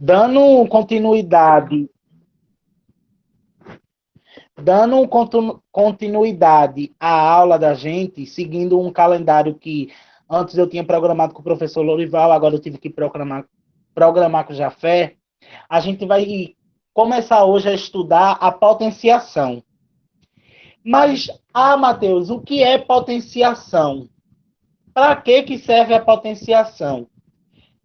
Dando continuidade, continuidade à aula da gente, seguindo um calendário que antes eu tinha programado com o professor Lorival, agora eu tive que programar com o Jafé, a gente vai começar hoje a estudar a potenciação. Mas, Matheus, o que é potenciação? Para que serve a potenciação?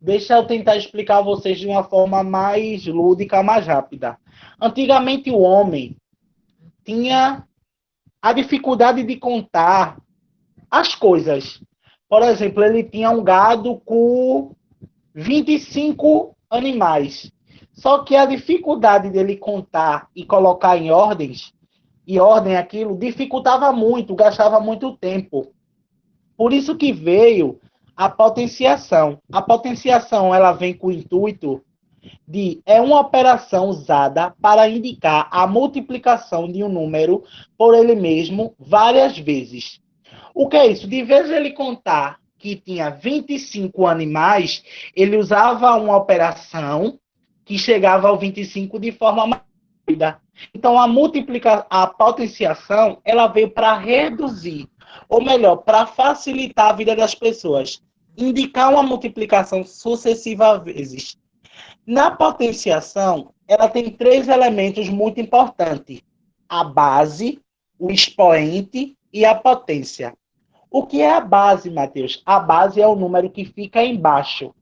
Deixa eu tentar explicar a vocês de uma forma mais lúdica, mais rápida. Antigamente, o homem tinha a dificuldade de contar as coisas. Por exemplo, ele tinha um gado com 25 animais. Só que a dificuldade dele contar e colocar em ordem aquilo, dificultava muito, gastava muito tempo. Por isso que veio a potenciação. A potenciação ela vem com o intuito é uma operação usada para indicar a multiplicação de um número por ele mesmo várias vezes. O que é isso? De vez ele contar que tinha 25 animais, ele usava uma operação que chegava ao 25 de forma mais rápida. Então, a potenciação, ela veio para reduzir, ou melhor, para facilitar a vida das pessoas. Indicar uma multiplicação sucessiva vezes. Na potenciação, ela tem três elementos muito importantes: a base, o expoente e a potência. O que é a base, Matheus? A base é o número que fica embaixo.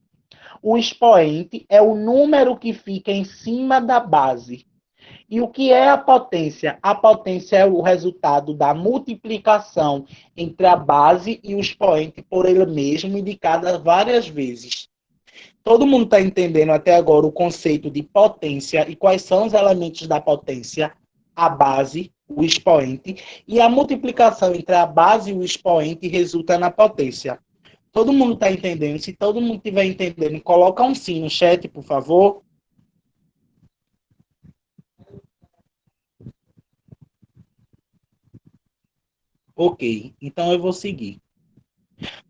O expoente é o número que fica em cima da base. E o que é a potência? A potência é o resultado da multiplicação entre a base e o expoente por ele mesmo, indicada várias vezes. Todo mundo está entendendo até agora o conceito de potência e quais são os elementos da potência? A base, o expoente, e a multiplicação entre a base e o expoente resulta na potência. Todo mundo está entendendo? Se todo mundo estiver entendendo, coloca um sim no chat, por favor. Ok, então eu vou seguir.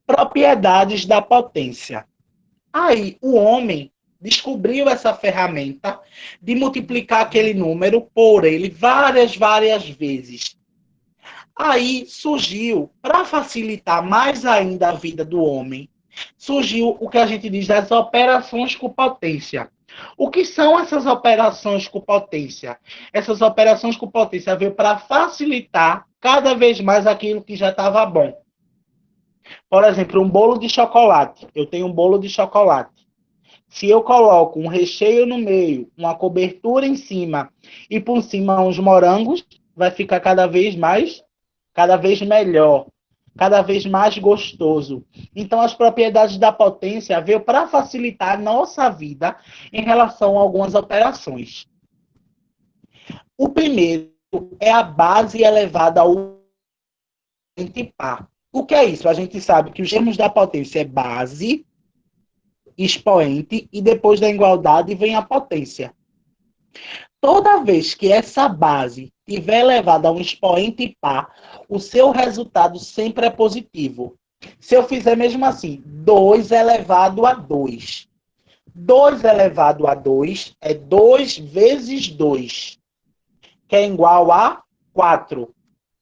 Propriedades da potência. Aí, o homem descobriu essa ferramenta de multiplicar aquele número por ele várias vezes. Aí surgiu, para facilitar mais ainda a vida do homem, surgiu o que a gente diz das operações com potência. O que são essas operações com potência? Essas operações com potência veio para facilitar cada vez mais aquilo que já estava bom. Por exemplo, um bolo de chocolate. Eu tenho um bolo de chocolate. Se eu coloco um recheio no meio, uma cobertura em cima e por cima uns morangos, vai ficar cada vez melhor, cada vez mais gostoso. Então, as propriedades da potência veio para facilitar a nossa vida em relação a algumas operações. O primeiro é a base elevada ao par. O que é isso? A gente sabe que os termos da potência é base, expoente e depois da igualdade vem a potência. Toda vez que essa base estiver elevada a um expoente par, o seu resultado sempre é positivo. Se eu fizer mesmo assim, 2 elevado a 2. 2 elevado a 2 é 2 vezes 2, que é igual a 4.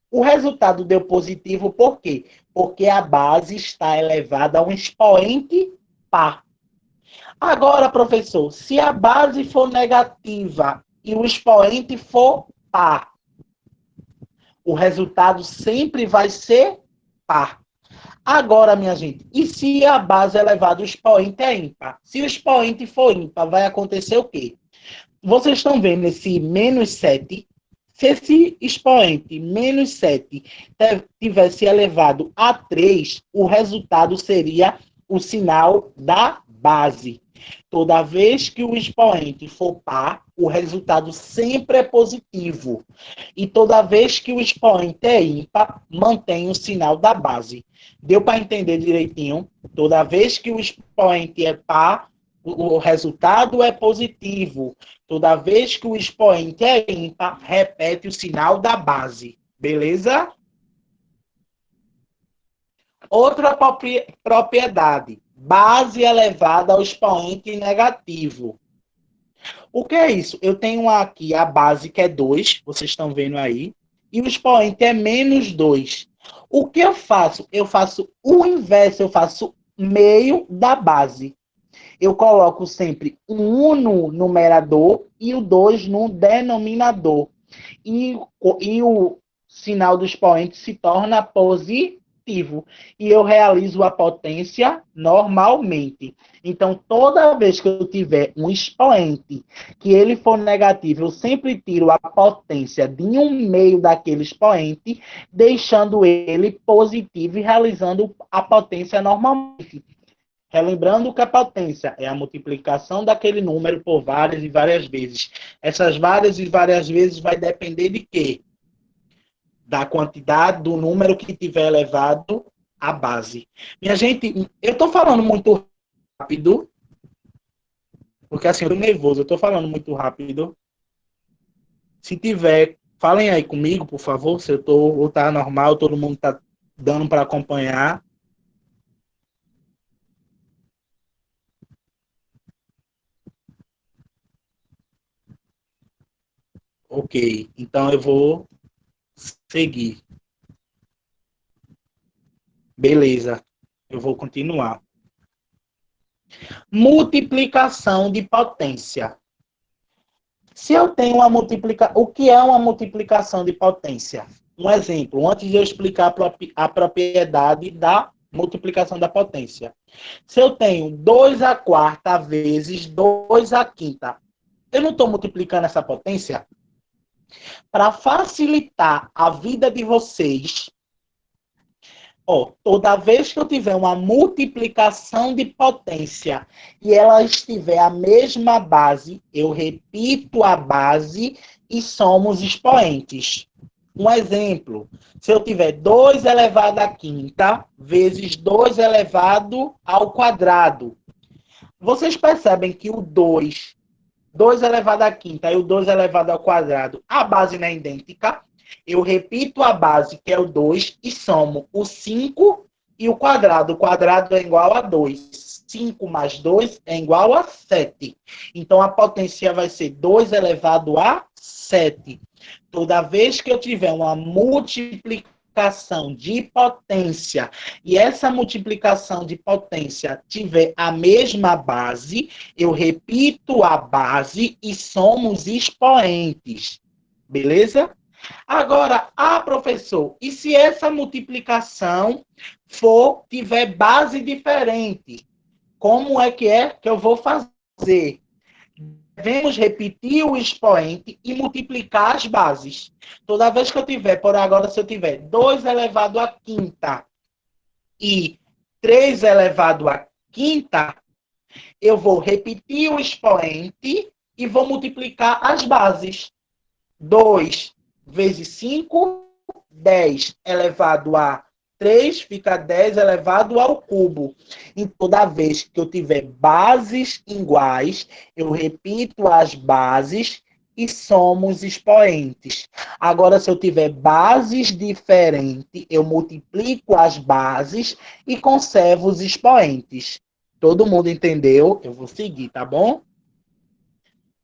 O resultado deu positivo por quê? Porque a base está elevada a um expoente par. Agora, professor, se a base for negativa e o expoente for par, o resultado sempre vai ser par. Agora, minha gente, e se a base elevada, o expoente é ímpar? Se o expoente for ímpar, vai acontecer o quê? Vocês estão vendo esse menos 7? Se esse expoente, menos 7, tivesse elevado a 3, o resultado seria o sinal da base. Toda vez que o expoente for par, o resultado sempre é positivo. E toda vez que o expoente é ímpar, mantém o sinal da base. Deu para entender direitinho? Toda vez que o expoente é par, o resultado é positivo. Toda vez que o expoente é ímpar, repete o sinal da base. Beleza? Outra propriedade. Base elevada ao expoente negativo. O que é isso? Eu tenho aqui a base, que é 2, vocês estão vendo aí, e o expoente é menos 2. O que eu faço? Eu faço o inverso, eu faço meio da base. Eu coloco sempre o 1 no numerador e o 2 no denominador. E o sinal do expoente se torna positivo. E eu realizo a potência normalmente. Então, toda vez que eu tiver um expoente que ele for negativo, eu sempre tiro a potência de um meio daquele expoente, deixando ele positivo e realizando a potência normalmente. Relembrando que a potência é a multiplicação daquele número por várias e várias vezes. Essas várias e várias vezes vai depender de quê? Da quantidade do número que tiver elevado à base. Minha gente, eu estou falando muito rápido, porque assim, eu estou nervoso, eu estou falando muito rápido. Se tiver, falem aí comigo, por favor, se eu estou ou tá normal, todo mundo está dando para acompanhar. Ok, então eu vou seguir. Beleza, eu vou continuar. Multiplicação de potência. Se eu tenho uma multiplicação, o que é uma multiplicação de potência? Um exemplo, antes de eu explicar a propriedade da multiplicação da potência. Se eu tenho 2 à quarta vezes 2 à quinta, eu não estou multiplicando essa potência? Para facilitar a vida de vocês, ó, toda vez que eu tiver uma multiplicação de potência e ela estiver a mesma base, eu repito a base e somos expoentes. Um exemplo, se eu tiver 2 elevado à quinta vezes 2 elevado ao quadrado, vocês percebem que o 2 elevado à quinta e o 2 elevado ao quadrado, a base não é idêntica. Eu repito a base, que é o 2, e somo o 5 e o quadrado. O quadrado é igual a 2. 5 mais 2 é igual a 7. Então, a potência vai ser 2 elevado a 7. Toda vez que eu tiver uma multiplicação de potência e essa multiplicação de potência tiver a mesma base, eu repito a base e somos expoentes. Beleza? Agora, professor, e se essa multiplicação tiver base diferente? Como é que eu vou fazer? Devemos repetir o expoente e multiplicar as bases. Toda vez que eu tiver, por agora, se eu tiver 2 elevado à quinta e 3 elevado à quinta, eu vou repetir o expoente e vou multiplicar as bases. 2 vezes 5, 10 elevado a 3 fica 10 elevado ao cubo. E toda vez que eu tiver bases iguais, eu repito as bases e somos expoentes. Agora, se eu tiver bases diferentes, eu multiplico as bases e conservo os expoentes. Todo mundo entendeu? Eu vou seguir, tá bom?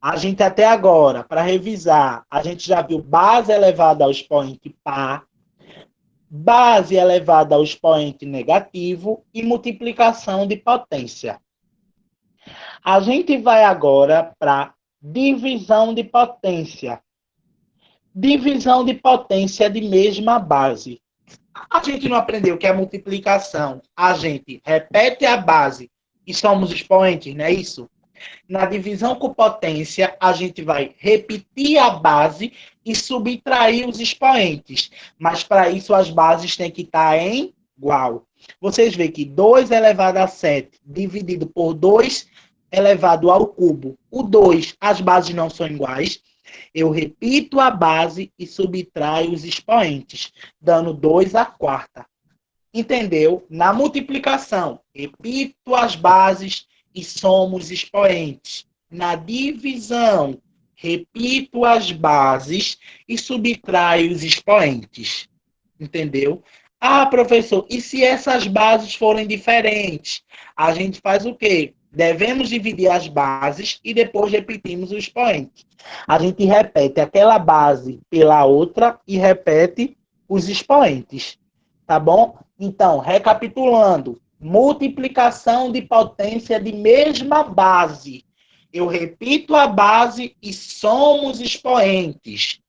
A gente até agora, para revisar, a gente já viu base elevada ao expoente par, base elevada ao expoente negativo e multiplicação de potência. A gente vai agora para divisão de potência. Divisão de potência de mesma base. A gente não aprendeu que a multiplicação, a gente repete a base e somos expoentes, não é isso? Na divisão com potência, a gente vai repetir a base e subtrair os expoentes. Mas para isso as bases têm que estar em igual. Vocês veem que 2 elevado a 7 dividido por 2 elevado ao cubo. O 2, as bases não são iguais. Eu repito a base e subtraio os expoentes, dando 2 à quarta. Entendeu? Na multiplicação, repito as bases e somos expoentes. Na divisão, repito as bases e subtraio os expoentes. Entendeu? Professor, e se essas bases forem diferentes? A gente faz o quê? Devemos dividir as bases e depois repetimos o expoente. A gente repete aquela base pela outra e repete os expoentes. Tá bom? Então, recapitulando. Multiplicação de potência de mesma base. Eu repito a base e somo os expoentes.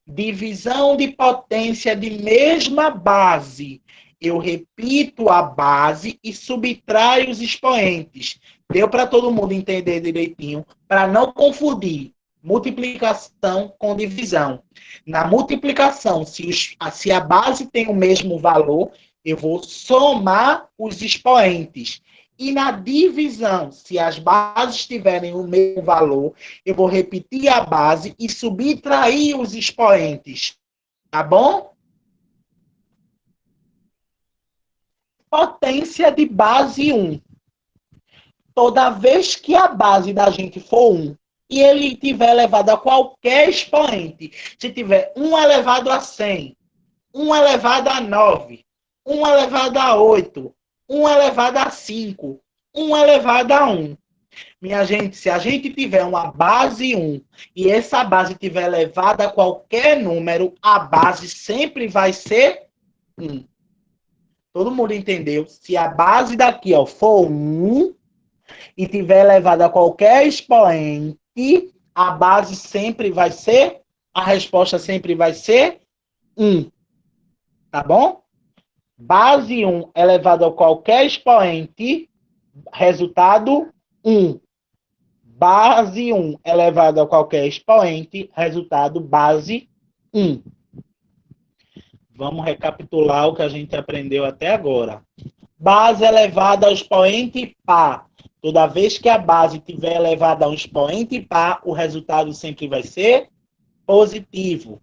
Divisão de potência de mesma base. Eu repito a base e subtraio os expoentes. Deu para todo mundo entender direitinho, para não confundir multiplicação com divisão. Na multiplicação, se a base tem o mesmo valor, eu vou somar os expoentes. E na divisão, se as bases tiverem o mesmo valor, eu vou repetir a base e subtrair os expoentes. Tá bom? Potência de base 1. Toda vez que a base da gente for 1 e ele tiver elevado a qualquer expoente, se tiver 1 elevado a 100, 1 elevado a 9, 1 elevado a 8, 1 elevado a 5, 1 elevado a 1. Minha gente, se a gente tiver uma base 1 e essa base tiver elevada a qualquer número, a base sempre vai ser 1. Todo mundo entendeu? Se a base daqui for 1 e tiver elevada a qualquer expoente, a base sempre vai ser, a resposta sempre vai ser 1. Tá bom? Base 1 elevado a qualquer expoente, resultado 1. Base 1 elevado a qualquer expoente, resultado base 1. Vamos recapitular o que a gente aprendeu até agora. Base elevada ao expoente par. Toda vez que a base estiver elevada a um expoente par, o resultado sempre vai ser positivo.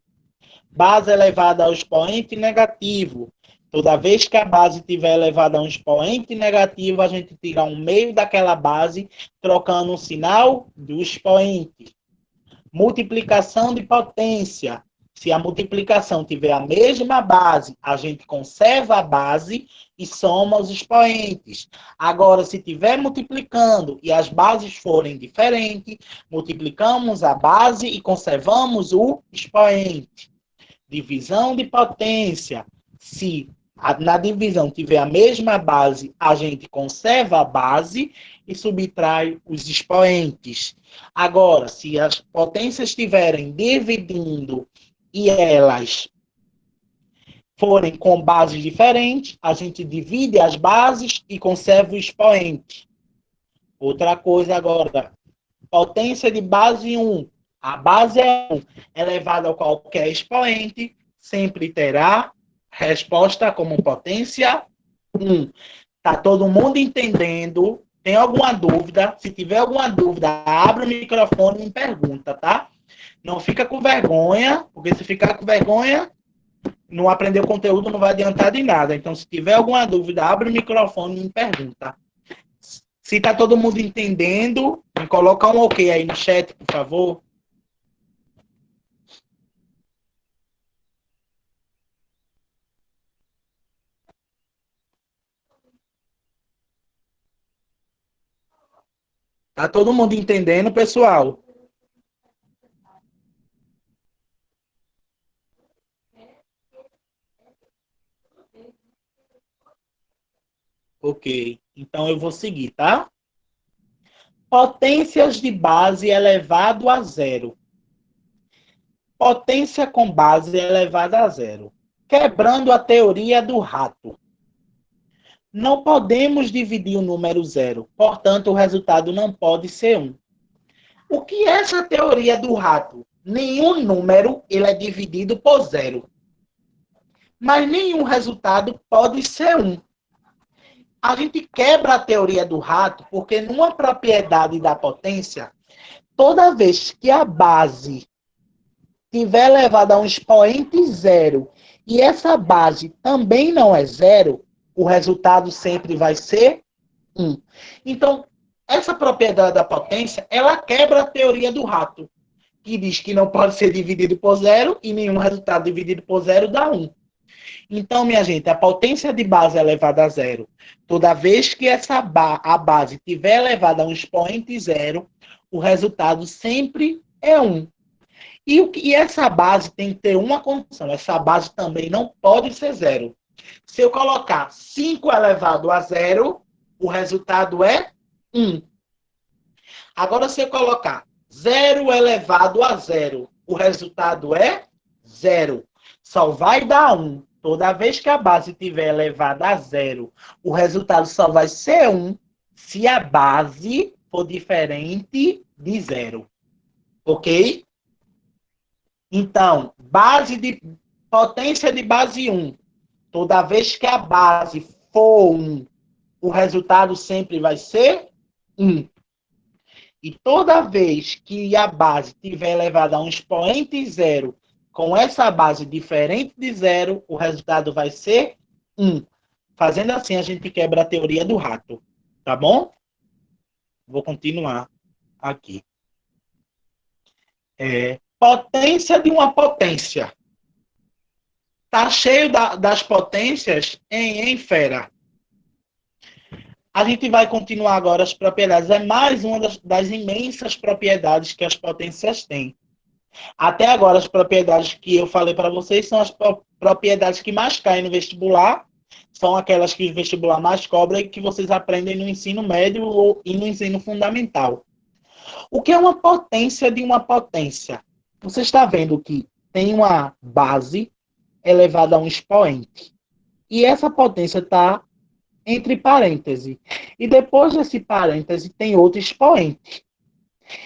Base elevada ao expoente negativo. Toda vez que a base estiver elevada a um expoente negativo, a gente tira um meio daquela base, trocando o sinal do expoente. Multiplicação de potência. Se a multiplicação tiver a mesma base, a gente conserva a base e soma os expoentes. Agora, se estiver multiplicando e as bases forem diferentes, multiplicamos a base e conservamos o expoente. Divisão de potência. Se na divisão tiver a mesma base, a gente conserva a base e subtrai os expoentes. Agora, se as potências estiverem dividindo e elas forem com bases diferentes, a gente divide as bases e conserva o expoente. Outra coisa agora, potência de base 1. A base é 1, elevada a qualquer expoente, sempre terá resposta como potência 1. Tá todo mundo entendendo? Tem alguma dúvida? Se tiver alguma dúvida, abre o microfone e me pergunta, tá? Não fica com vergonha, porque se ficar com vergonha, não aprender o conteúdo não vai adiantar de nada. Então, se tiver alguma dúvida, abre o microfone e me pergunta. Se está todo mundo entendendo, me coloca um ok aí no chat, por favor. Tá todo mundo entendendo, pessoal? Ok, então eu vou seguir, tá? Potências de base elevado a zero. Potência com base elevada a zero. Quebrando a teoria do rato. Não podemos dividir o número zero, portanto, o resultado não pode ser 1. O que é essa teoria do rato? Nenhum número ele é dividido por zero. Mas nenhum resultado pode ser 1. A gente quebra a teoria do rato porque numa propriedade da potência, toda vez que a base tiver elevada a um expoente zero e essa base também não é zero, o resultado sempre vai ser 1. Então, essa propriedade da potência, ela quebra a teoria do rato, que diz que não pode ser dividido por zero e nenhum resultado dividido por zero dá 1. Então, minha gente, a potência de base elevada a zero, toda vez que a base tiver elevada a um expoente zero, o resultado sempre é 1. E essa base tem que ter uma condição. Essa base também não pode ser zero. Se eu colocar 5 elevado a zero, o resultado é 1. Agora, se eu colocar 0 elevado a zero, o resultado é 0. Só vai dar 1. Toda vez que a base estiver elevada a zero, o resultado só vai ser 1 se a base for diferente de zero. Ok? Então, potência de base 1. Toda vez que a base for 1, o resultado sempre vai ser 1. E toda vez que a base estiver elevada a um expoente zero, com essa base diferente de zero, o resultado vai ser 1. Fazendo assim, a gente quebra a teoria do rato. Tá bom? Vou continuar aqui. Potência de uma potência. Tá cheio das potências em Fera. A gente vai continuar agora as propriedades. É mais uma das imensas propriedades que as potências têm. Até agora, as propriedades que eu falei para vocês são as propriedades que mais caem no vestibular. São aquelas que o vestibular mais cobra e que vocês aprendem no ensino médio e no ensino fundamental. O que é uma potência de uma potência? Você está vendo que tem uma base elevada a um expoente. E essa potência está entre parênteses. E depois desse parêntese tem outro expoente.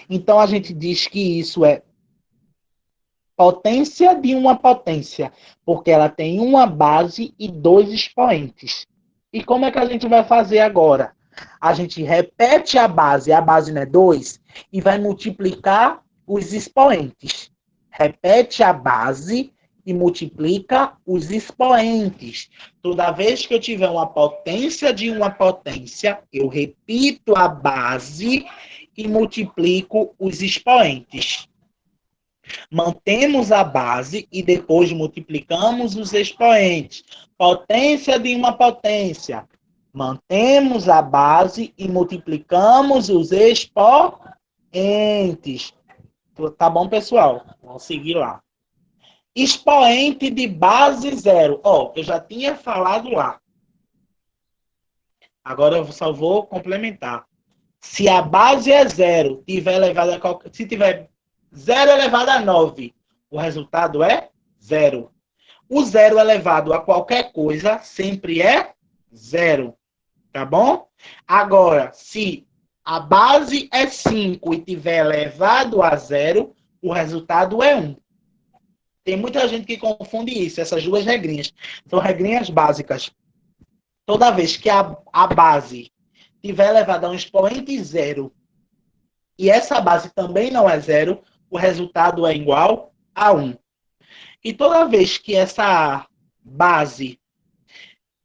Então a gente diz que isso é potência de uma potência, porque ela tem uma base e dois expoentes. E como é que a gente vai fazer agora? A gente repete a base não é 2, e vai multiplicar os expoentes. Repete a base e multiplica os expoentes. Toda vez que eu tiver uma potência de uma potência, eu repito a base e multiplico os expoentes. Mantemos a base e depois multiplicamos os expoentes. Potência de uma potência. Mantemos a base e multiplicamos os expoentes. Tá bom, pessoal? Vamos seguir lá. Expoente de base zero. Eu já tinha falado lá. Agora eu só vou complementar. Se a base é zero, se tiver 0 elevado a 9, o resultado é 0. O 0 elevado a qualquer coisa sempre é 0. Tá bom? Agora, se a base é 5 e tiver elevado a 0, o resultado é 1. Tem muita gente que confunde isso, essas duas regrinhas. São regrinhas básicas. Toda vez que a base tiver elevada a um expoente 0 e essa base também não é 0, o resultado é igual a 1. E toda vez que essa base,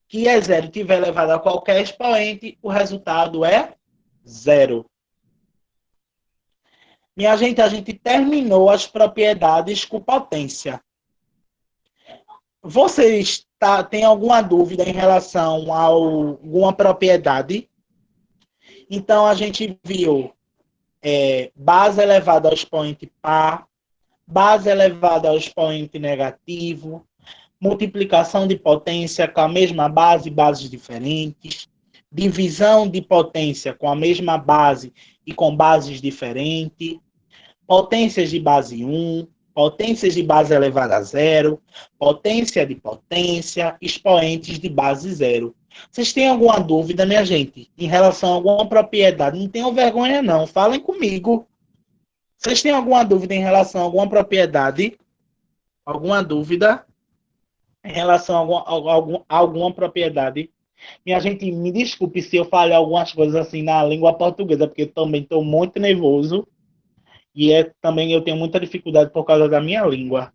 que é 0, tiver elevada a qualquer expoente, o resultado é 0. Minha gente, a gente terminou as propriedades com potência. Vocês têm alguma dúvida em relação a alguma propriedade? Então, a gente viu base elevada ao expoente par, base elevada ao expoente negativo, multiplicação de potência com a mesma base, bases diferentes, divisão de potência com a mesma base e com bases diferentes, potências de base 1, potências de base elevada a zero, potência de potência, expoentes de base zero. Vocês têm alguma dúvida, minha gente, em relação a alguma propriedade? Não tenham vergonha, não. Falem comigo. Vocês têm alguma dúvida em relação a alguma propriedade? Alguma dúvida em relação a alguma propriedade? Minha gente, me desculpe se eu falei algumas coisas assim na língua portuguesa, porque eu também estou muito nervoso. E também eu tenho muita dificuldade por causa da minha língua.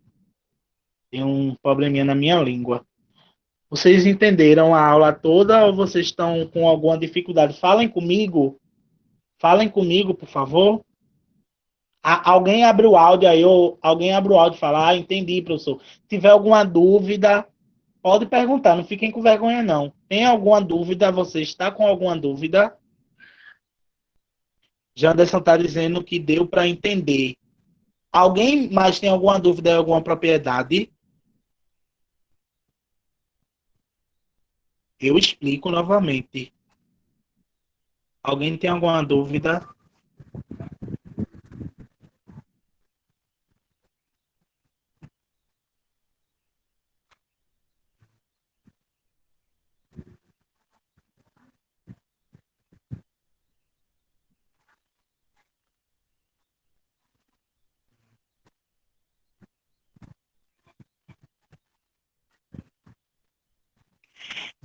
Tenho um probleminha na minha língua. Vocês entenderam a aula toda ou vocês estão com alguma dificuldade? Falem comigo. Falem comigo, por favor. Alguém abre o áudio aí, ou alguém abre o áudio e fala, entendi, professor. Se tiver alguma dúvida, Pode perguntar, não fiquem com vergonha, não. Tem alguma dúvida? Você está com alguma dúvida? Janderson está dizendo que deu para entender. Alguém mais tem alguma dúvida em alguma propriedade? Eu explico novamente. Alguém tem alguma dúvida?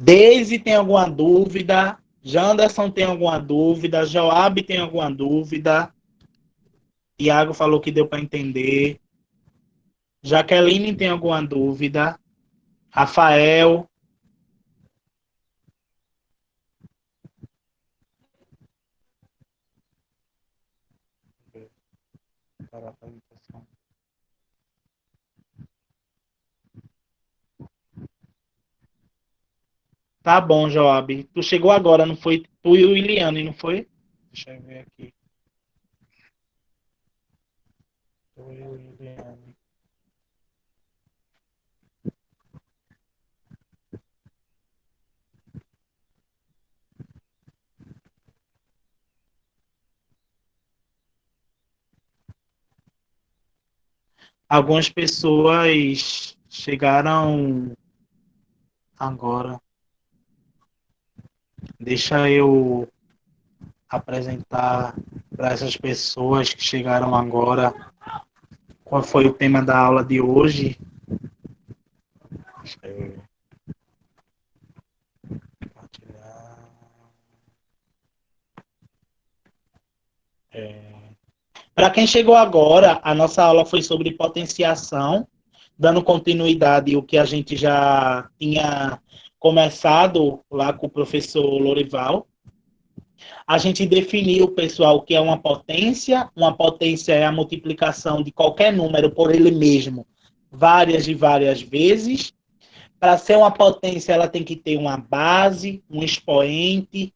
Deise tem alguma dúvida? Janderson tem alguma dúvida? Joab tem alguma dúvida? Iago falou que deu para entender. Jaqueline tem alguma dúvida? Rafael? Tá bom, Joab. Tu chegou agora, não foi? Tu e o Iliane, não foi? Deixa eu ver aqui. Tu e o Iliane. Algumas pessoas chegaram agora. Deixa eu apresentar para essas pessoas que chegaram agora qual foi o tema da aula de hoje. Deixa eu compartilhar. Para quem chegou agora, a nossa aula foi sobre potenciação, dando continuidade ao que a gente já tinha começado lá com o professor Lorival. A gente definiu, pessoal, o que é uma potência. Uma potência é a multiplicação de qualquer número por ele mesmo, várias e várias vezes. Para ser uma potência, ela tem que ter uma base, um expoente,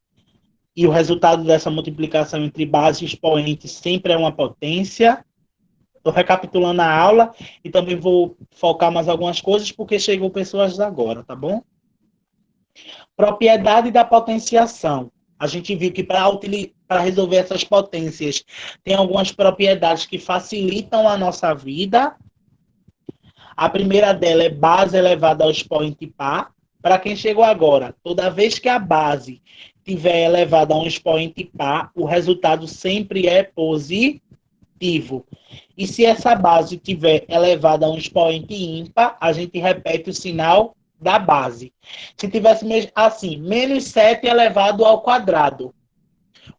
e o resultado dessa multiplicação entre base e expoente sempre é uma potência. Estou recapitulando a aula e também vou focar mais algumas coisas porque chegou pessoas agora, tá bom? Propriedade da potenciação. A gente viu que para resolver essas potências tem algumas propriedades que facilitam a nossa vida. A primeira dela é base elevada ao expoente par. Para quem chegou agora, toda vez que a base tiver elevada a um expoente par, o resultado sempre é positivo. E se essa base tiver elevada a um expoente ímpar, a gente repete o sinal da base. Se tivesse assim, menos 7 elevado ao quadrado,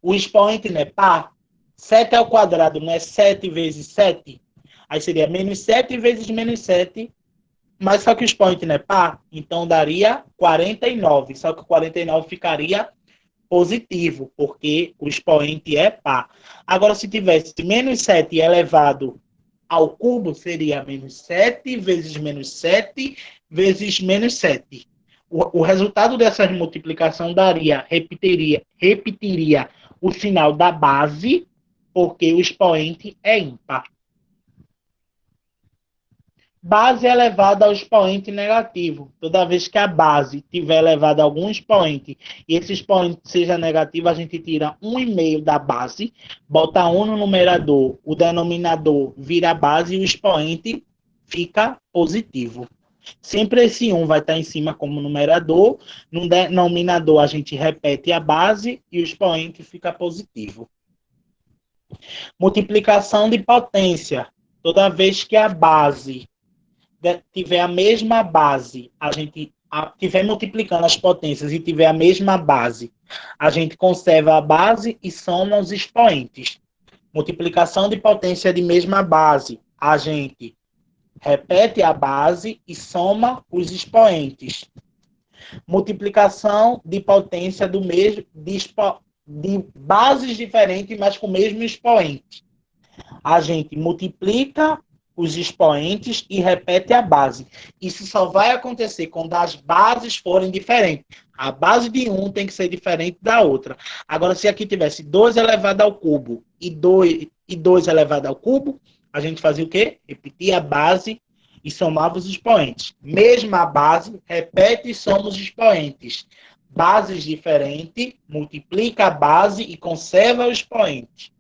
o expoente não é par, 7 ao quadrado não é 7 vezes 7? Aí seria menos 7 vezes menos 7, mas só que o expoente não é par, então daria 49. Só que o 49 ficaria positivo, porque o expoente é par. Agora, se tivesse menos 7 elevado ao cubo, seria menos 7 vezes menos 7 vezes menos 7. O resultado dessa multiplicação repetiria o sinal da base, porque o expoente é ímpar. Base elevada ao expoente negativo. Toda vez que a base tiver elevado a algum expoente e esse expoente seja negativo, a gente tira 1,5 da base, bota 1 no numerador, o denominador vira a base e o expoente fica positivo. Sempre esse 1 vai estar em cima como numerador, no denominador a gente repete a base e o expoente fica positivo. Multiplicação de potência. Toda vez que a base tiver a mesma base, a gente tiver multiplicando as potências e tiver a mesma base, a gente conserva a base e soma os expoentes. Multiplicação de potência de mesma base, a gente repete a base e soma os expoentes. Multiplicação de potência do mesmo de bases diferentes, mas com o mesmo expoente. A gente multiplica os expoentes e repete a base. Isso só vai acontecer quando as bases forem diferentes. A base de um tem que ser diferente da outra. Agora, se aqui tivesse 2 elevado ao cubo e 2 elevado ao cubo, a gente fazia o quê? Repetia a base e somava os expoentes. Mesma base, repete e soma os expoentes. Bases diferentes, multiplica a base e conserva o expoente.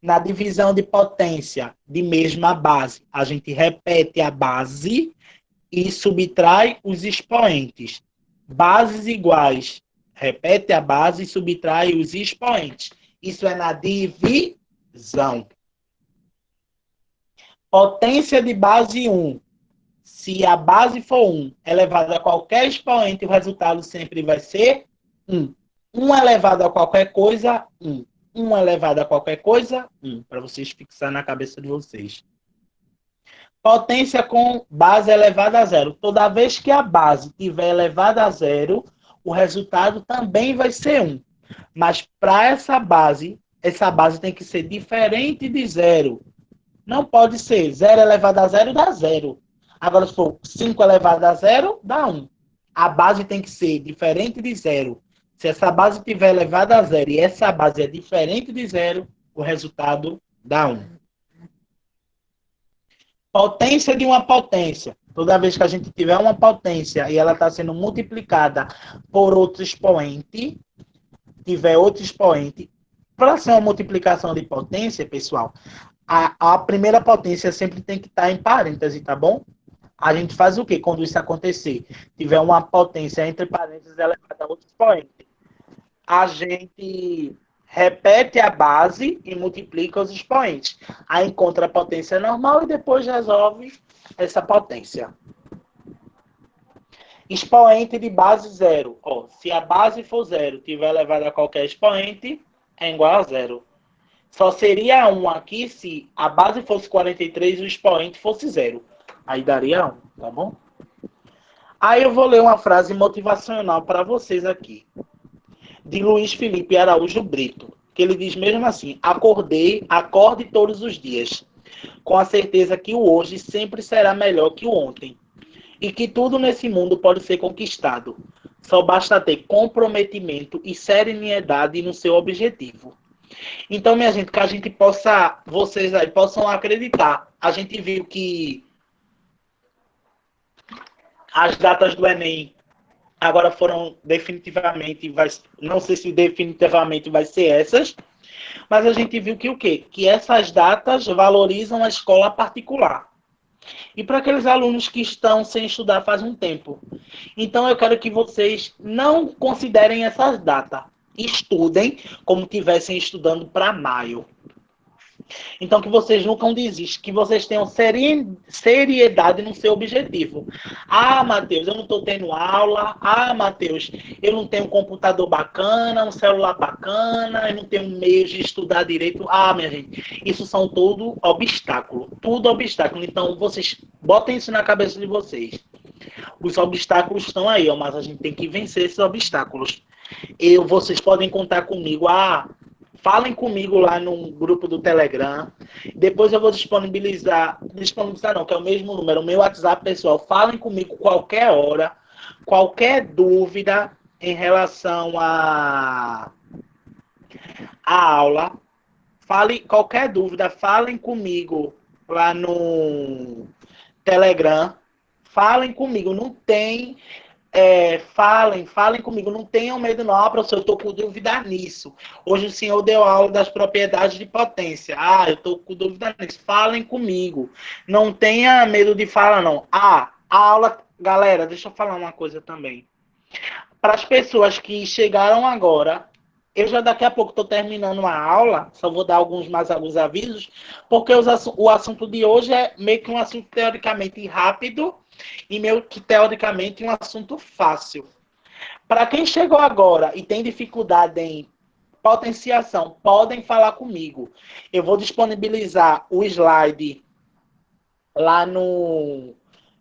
Na divisão de potência de mesma base, a gente repete a base e subtrai os expoentes. Bases iguais, repete a base e subtrai os expoentes. Isso é na divisão. Potência de base 1. Se a base for 1 elevado a qualquer expoente, o resultado sempre vai ser 1. 1 elevado a qualquer coisa, 1. 1 elevado a qualquer coisa, 1. Para vocês fixar na cabeça de vocês. Potência com base elevada a 0. Toda vez que a base estiver elevada a 0, o resultado também vai ser 1. Mas para essa base tem que ser diferente de 0. Não pode ser 0 elevado a 0 dá 0. Agora, se for 5 elevado a 0, dá 1. A base tem que ser diferente de 0. Se essa base estiver elevada a 0 e essa base é diferente de 0, o resultado dá 1. Potência de uma potência. Toda vez que a gente tiver uma potência e ela está sendo multiplicada por outro expoente, tiver outro expoente, para ser uma multiplicação de potência, pessoal, a primeira potência sempre tem que estar em parêntese, tá bom? A gente faz o quê quando isso acontecer? Tiver uma potência entre parênteses elevada a outro expoente. A gente repete a base e multiplica os expoentes. Aí encontra a potência normal e depois resolve essa potência. Expoente de base 0. Se a base for 0, tiver elevado a qualquer expoente, é igual a 0. Só seria 1 aqui se a base fosse 43 e o expoente fosse 0. Aí daria 1, tá bom? Aí eu vou ler uma frase motivacional para vocês aqui. De Luiz Felipe Araújo Brito, que ele diz mesmo assim: acorde todos os dias, com a certeza que o hoje sempre será melhor que o ontem, e que tudo nesse mundo pode ser conquistado. Só basta ter comprometimento e serenidade no seu objetivo. Então, minha gente, que a gente possa, vocês aí possam acreditar. A gente viu que as datas do Enem agora foram definitivamente, não sei se definitivamente vai ser essas, mas a gente viu que o quê? Que essas datas valorizam a escola particular. E para aqueles alunos que estão sem estudar faz um tempo. Então eu quero que vocês não considerem essas datas. Estudem como tivessem estudando para maio. Então, que vocês nunca desistam, que vocês tenham seriedade no seu objetivo. Ah, Matheus, eu não estou tendo aula. Ah, Matheus, eu não tenho um computador bacana, um celular bacana, eu não tenho meios de estudar direito. Ah, minha gente, isso são tudo obstáculo. Tudo obstáculo. Então, vocês botem isso na cabeça de vocês. Os obstáculos estão aí, mas a gente tem que vencer esses obstáculos. Vocês podem contar comigo. Falem comigo lá no grupo do Telegram. Depois eu vou disponibilizar não, que é o mesmo número, o meu WhatsApp pessoal. Falem comigo qualquer hora, qualquer dúvida em relação à aula. Qualquer dúvida, falem comigo lá no Telegram. Falem comigo, não tem... falem comigo, não tenham medo não, professor, eu estou com dúvida nisso. Hoje o senhor deu aula das propriedades de potência. Eu estou com dúvida nisso. Falem comigo. Não tenha medo de falar não. A aula, galera, deixa eu falar uma coisa também. Para as pessoas que chegaram agora, eu já daqui a pouco estou terminando a aula, só vou dar alguns avisos, porque o assunto de hoje é meio que um assunto teoricamente rápido, e meio que, teoricamente, um assunto fácil. Para quem chegou agora e tem dificuldade em potenciação, podem falar comigo. Eu vou disponibilizar o slide lá no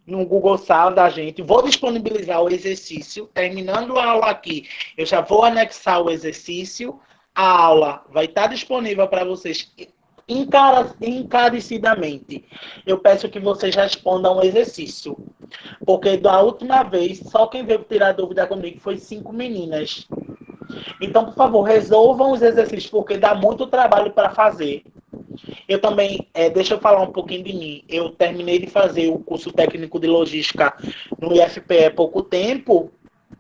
Google Sala da gente. Vou disponibilizar o exercício. Terminando a aula aqui, eu já vou anexar o exercício. A aula vai estar disponível para vocês encarecidamente, eu peço que vocês respondam um exercício. Porque da última vez, só quem veio tirar dúvida comigo foi 5 meninas. Então, por favor, resolvam os exercícios, porque dá muito trabalho para fazer. Eu também, deixa eu falar um pouquinho de mim. Eu terminei de fazer o curso técnico de logística no IFPE há pouco tempo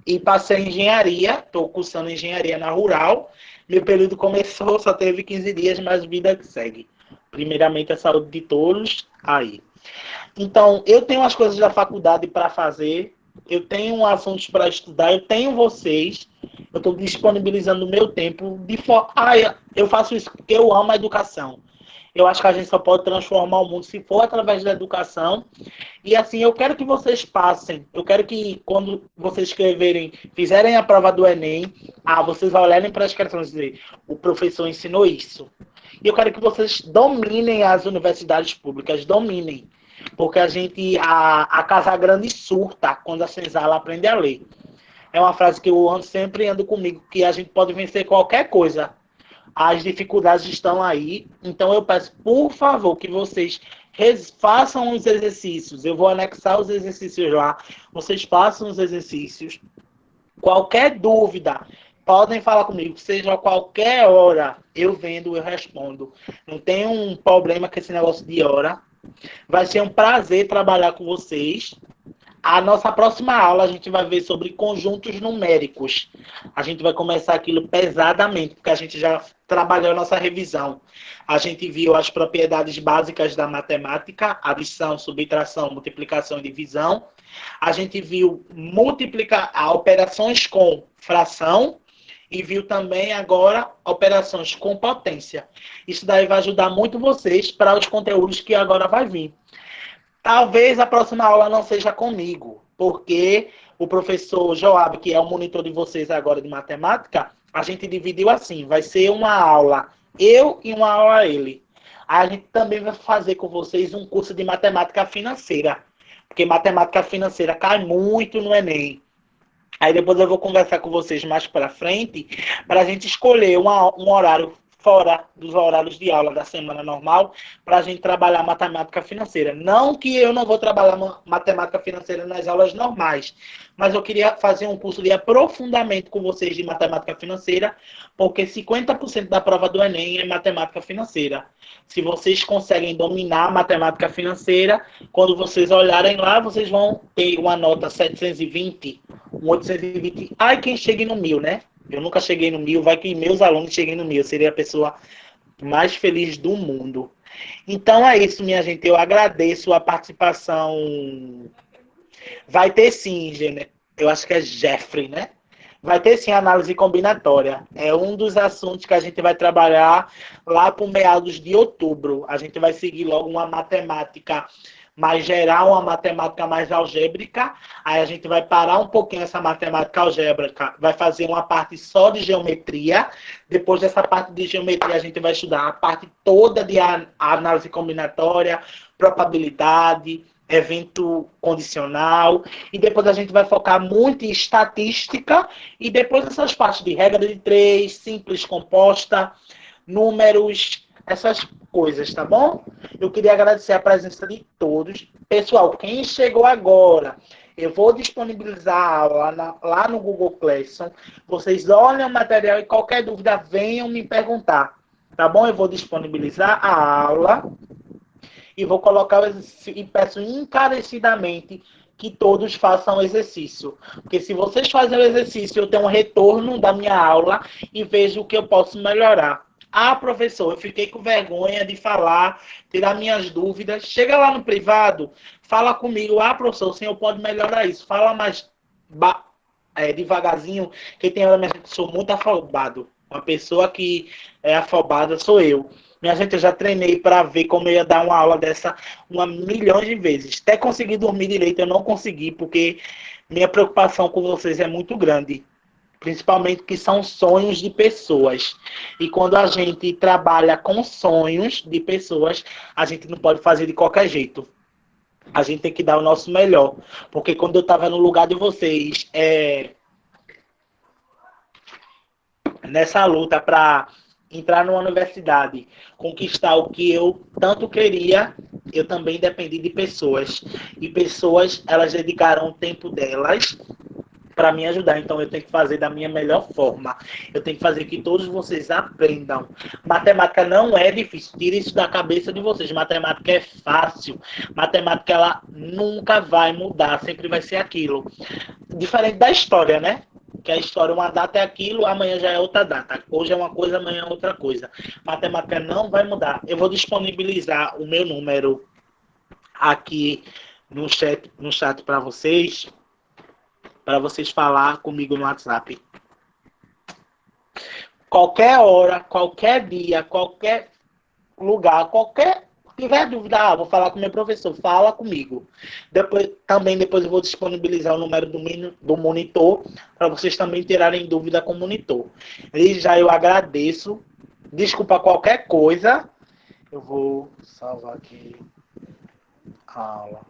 e passei em engenharia. Estou cursando engenharia na Rural. Meu período começou, só teve 15 dias, mas vida que segue. Primeiramente, a saúde de todos aí. Então, eu tenho as coisas da faculdade para fazer, eu tenho assuntos para estudar, eu tenho vocês, eu estou disponibilizando o meu tempo de eu faço isso porque eu amo a educação. Eu acho que a gente só pode transformar o mundo se for através da educação. E assim, eu quero que vocês passem. Eu quero que quando vocês escreverem, fizerem a prova do Enem, vocês olharem para as questões e dizer, o professor ensinou isso. E eu quero que vocês dominem as universidades públicas, dominem. Porque a Casa Grande surta quando a senzala aprende a ler. É uma frase que eu sempre ando comigo, que a gente pode vencer qualquer coisa. As dificuldades estão aí. Então eu peço, por favor, que vocês façam os exercícios. Eu vou anexar os exercícios lá. Vocês façam os exercícios. Qualquer dúvida, podem falar comigo, seja a qualquer hora. Eu vendo, eu respondo. Não tem um problema com esse negócio de hora. Vai ser um prazer trabalhar com vocês. A nossa próxima aula a gente vai ver sobre conjuntos numéricos. A gente vai começar aquilo pesadamente, porque a gente já trabalhou a nossa revisão. A gente viu as propriedades básicas da matemática, adição, subtração, multiplicação e divisão. A gente viu operações com fração e viu também agora operações com potência. Isso daí vai ajudar muito vocês para os conteúdos que agora vai vir. Talvez a próxima aula não seja comigo, porque o professor Joab, que é o monitor de vocês agora de matemática, a gente dividiu assim, vai ser uma aula eu e uma aula ele. A gente também vai fazer com vocês um curso de matemática financeira, porque matemática financeira cai muito no Enem. Aí depois eu vou conversar com vocês mais para frente, para a gente escolher um horário fora dos horários de aula da semana normal, para a gente trabalhar matemática financeira. Não que eu não vou trabalhar matemática financeira nas aulas normais, mas eu queria fazer um curso de aprofundamento com vocês de matemática financeira, porque 50% da prova do Enem é matemática financeira. Se vocês conseguem dominar a matemática financeira, quando vocês olharem lá, vocês vão ter uma nota 720, um 820. Ai, quem chegue no 1000, né? Eu nunca cheguei no 1000, vai que meus alunos cheguem no 1000. Eu seria a pessoa mais feliz do mundo. Então é isso, minha gente. Eu agradeço a participação. Vai ter sim, eu acho que é Jeffrey, né? Vai ter sim análise combinatória. É um dos assuntos que a gente vai trabalhar lá para meados de outubro. A gente vai seguir logo uma matemática mais geral, uma matemática mais algébrica. Aí a gente vai parar um pouquinho essa matemática algébrica, vai fazer uma parte só de geometria. Depois dessa parte de geometria, a gente vai estudar a parte toda de análise combinatória, probabilidade, evento condicional, e depois a gente vai focar muito em estatística, e depois essas partes de regra de 3, simples composta, números, essas coisas, tá bom? Eu queria agradecer a presença de todos. Pessoal, quem chegou agora, eu vou disponibilizar a aula lá no Google Classroom. Vocês olhem o material e qualquer dúvida venham me perguntar, tá bom? Eu vou disponibilizar a aula e vou colocar e peço encarecidamente que todos façam o exercício. Porque se vocês fazem o exercício, eu tenho um retorno da minha aula e vejo o que eu posso melhorar. Professor, eu fiquei com vergonha de falar, tirar minhas dúvidas. Chega lá no privado, fala comigo. Professor, o senhor pode melhorar isso. Fala mais devagarzinho, que tem hora que eu sou muito afobado. Uma pessoa que é afobada sou eu. Minha gente, eu já treinei para ver como eu ia dar uma aula dessa milhões de vezes. Até conseguir dormir direito, eu não consegui, porque minha preocupação com vocês é muito grande. Principalmente que são sonhos de pessoas. E quando a gente trabalha com sonhos de pessoas, a gente não pode fazer de qualquer jeito. A gente tem que dar o nosso melhor. Porque quando eu estava no lugar de vocês, nessa luta para entrar numa universidade, conquistar o que eu tanto queria, eu também dependi de pessoas. E pessoas, elas dedicaram o tempo delas para me ajudar. Então eu tenho que fazer da minha melhor forma. Eu tenho que fazer que todos vocês aprendam. Matemática não é difícil. Tira isso da cabeça de vocês. Matemática é fácil. Matemática, ela nunca vai mudar. Sempre vai ser aquilo. Diferente da história, né? Que a história, uma data é aquilo, amanhã já é outra data. Hoje é uma coisa, amanhã é outra coisa. Matemática não vai mudar. Eu vou disponibilizar o meu número aqui no chat para vocês falar comigo no WhatsApp. Qualquer hora, qualquer dia, qualquer lugar, qualquer tiver dúvida, vou falar com o meu professor, fala comigo. Depois eu vou disponibilizar o número do monitor para vocês também tirarem dúvida com o monitor. E já eu agradeço. Desculpa qualquer coisa. Eu vou salvar aqui a aula.